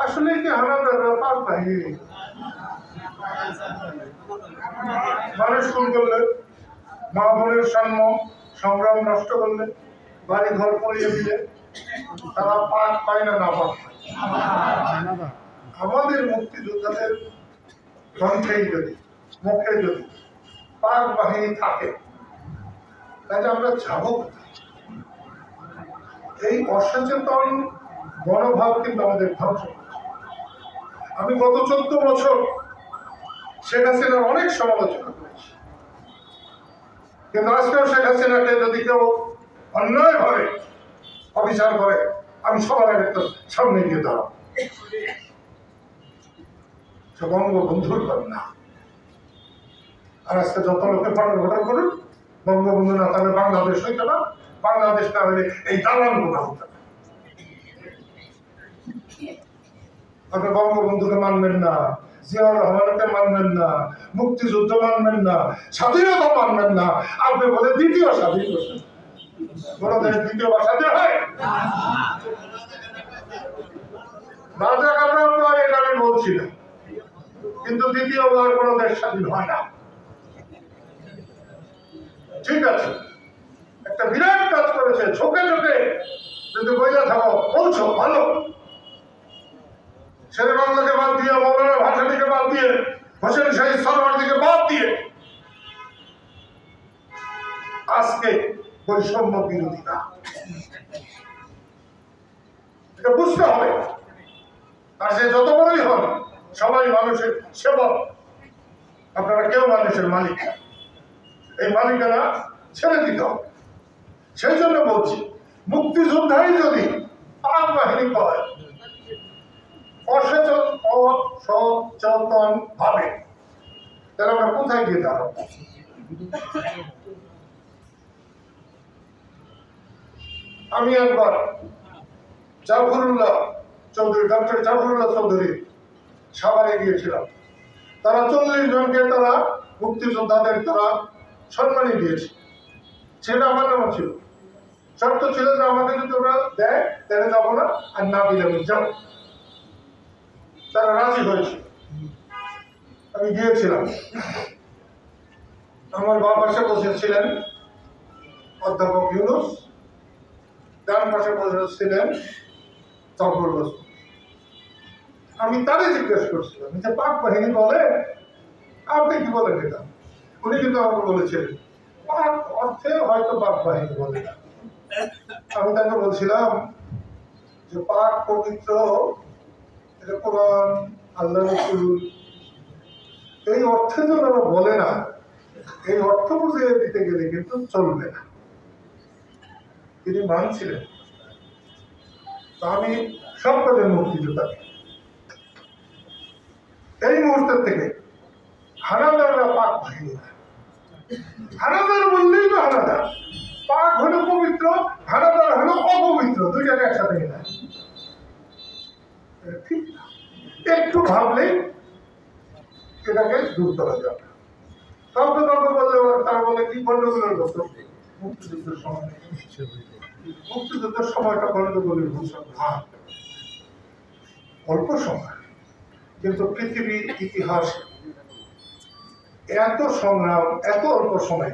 আসলে কি হানাদাররা পাক বাহিনী মানুষ খুন করলে, মা বোনের সাম্য সংগ্রাম নষ্ট করলে, বাড়ি ঘর পড়িয়ে দিলে তারা পাক পায় না, না পাক পায়। আমাদের মুক্তিযোদ্ধাদের কণ্ঠেই যদি, মুখে যদি পাক বাহিনী থাকে, তাহলে আমরা যাবো কোথায়? এই অসচেতন মনোভাব কিন্তু আমাদের ধ্বংস করছে। আমি গত 14 বছর শেখ হাসিনার অনেক সমালোচনা করেছি, কিন্তু আজকেও শেখ হাসিনাকে যদি কেউ অন্যায় ভাবে অবিচার করে, আমি সবার আগে তো সামনে গিয়ে দাঁড়াবো। সে বঙ্গবন্ধুর কন্যা। আর আজকে যত লোকে ভোটার করুন, বঙ্গবন্ধু না তাহলে বাংলাদেশ হইতো না, বাংলাদেশ না হলে এই দালান গোটা হতো না। আপনি বঙ্গবন্ধুকে মানবেন না, জিয়াউর রহমানকে মানবেন না, মুক্তিযুদ্ধ মানবেন না, স্বাধীনতা মানবেন না, আপনি বলে দ্বিতীয় স্বাধীন করছেন। কোনো দেশ দ্বিতীয়বার স্বাধীন হয়? রাজাকাররা এটা আমি বলছি না, কিন্তু দ্বিতীয়বার কোনো দেশ স্বাধীন হয় না। ঠিক আছে, একটা বিরাট কাজ করেছে, ঝোঁকে ঝোঁকে যদি বইলা থাকো বলছো ভালো। শেরে বাংলাকে বাদ দিয়ে, মৌলানা ভাসানীকে বাদ দিয়ে, হোসেন শহীদ সরওয়ার্দীকে বাদ দিয়ে আজকে বৈষম্য বিরোধিতা, এটা বুঝতে হবে। আর সে যত বড়ই হন, সবাই মানুষের সেবক, আপনারা কেউ মানুষের মালিক। এই মালিকানা ছেড়ে দিতে হবে। সেই জন্য বলছি, মুক্তিযোদ্ধাই যদি পাক বাহিনী হয় অসচেতন ভাবে, তাহলে আমরা কোথায় গিয়ে দাঁড়াবো? আমি একবার জাফরুল্লাহ চৌধুরী, ডক্টর জাফরুল্লাহ চৌধুরী সাভারে গিয়েছিলাম। তারা 40 জনকে তারা মুক্তিযোদ্ধাদের তারা সম্মানী দিয়েছে। সেটা আমার নাম ছিল, শর্ত ছিল যে আমাকে যদি ওরা দেয় তাহলে যাবো না, আর না দিলে আমি যাবো। তারা রাজি হয়েছে, আমি গিয়েছিলাম। আমার বাম পাশে বসেছিলেন অধ্যাপক ইউনুস, ডান পাশে বসেছিলেন জাফরুল্লাহ। আমি তারই জিজ্ঞেস করছিলাম যে পাক বাহিনী বলে, আপনি কি বলেন এটা? উনি কিন্তু আমাকে বলেছিলেন পাক অর্থে হয়তো পাক বাহিনী বলে না। আমি তাকে বলছিলাম যে পাক পবিত্র, এটা কোরআন, আল্লাহ রাসূল, এই অর্থে তো ওরা বলে না। এই অর্থ বুঝিয়ে দিতে গেলে কিন্তু চলবে না। তিনি মানছিলেন। আমি সব কাজের মুক্তিযোদ্ধাকে এই মুহূর্তের থেকে হানাদাররা পাক বাহিনী না। হানাদার বললেই তো হানাদার, পাক হলো পবিত্র, হানাদার হলো অপবিত্র, দুইটাকে একসাথে না। ঠিক না, একটু ভাবলেই এটাকে দূর করা যাবে। কাউকে কাউকে বললে তারা বলে কি গন্ডগোলের মতো। মুক্তিযুদ্ধের সময়, মুক্তিযুদ্ধের সময়টা গন্ডগোলের ঘোষণা ভাগ, অল্প সময়, কিন্তু পৃথিবীর ইতিহাস এত সংগ্রাম এত অল্প সময়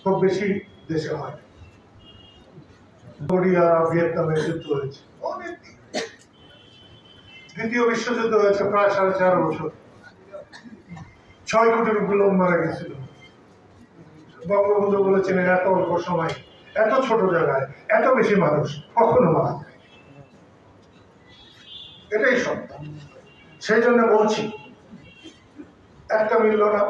খুব বেশি দেশে হয়। কোরিয়া, ভিয়েতনামের যুদ্ধ হয়েছে অনেক, দ্বিতীয় বিশ্বযুদ্ধ হয়েছে প্রায় 4.5 বছর, 6 কোটির লোক মারা গেছিল। বঙ্গবন্ধু বলেছিলেন এত অল্প সময়, এত ছোট জায়গায় এত বেশি মানুষ কখনো মারা যায়। এটাই সত্য। সেই জন্য বলছি, একটা মিলল না,